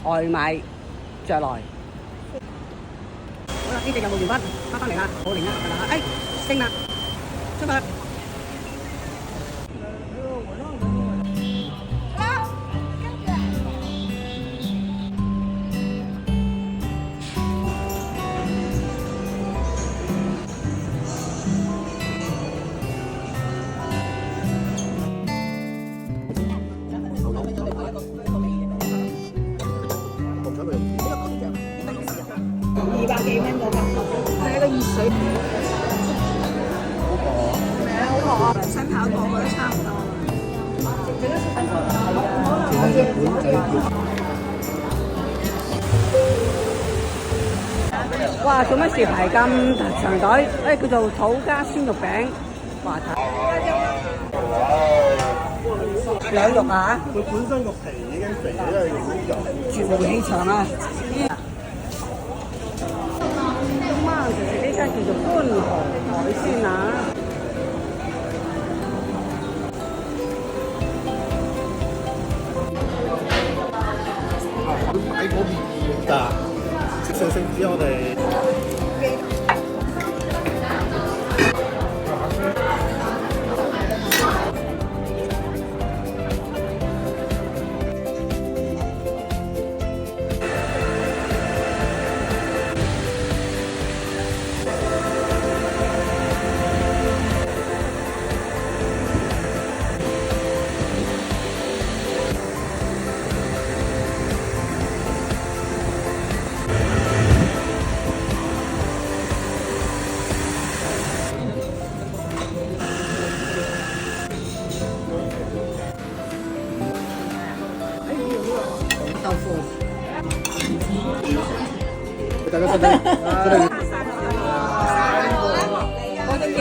外賣着來。好啦，呢隻任務完畢，翻嚟啦，好另一個啦，哎，升啦，出發。200幾蚊個盒，係一個熱水壺。係啊，好薄啊！新跑過我都差唔多。哇！做乜事排咁長隊？誒，叫做土家鮮肉餅，話睇。兩肉啊！佢本身個皮已經肥，因為絕無氣場啊！呢間叫做觀塘海鮮啊！喺嗰邊㗎，食上聖子我哋。豆腐，大家身體，我都要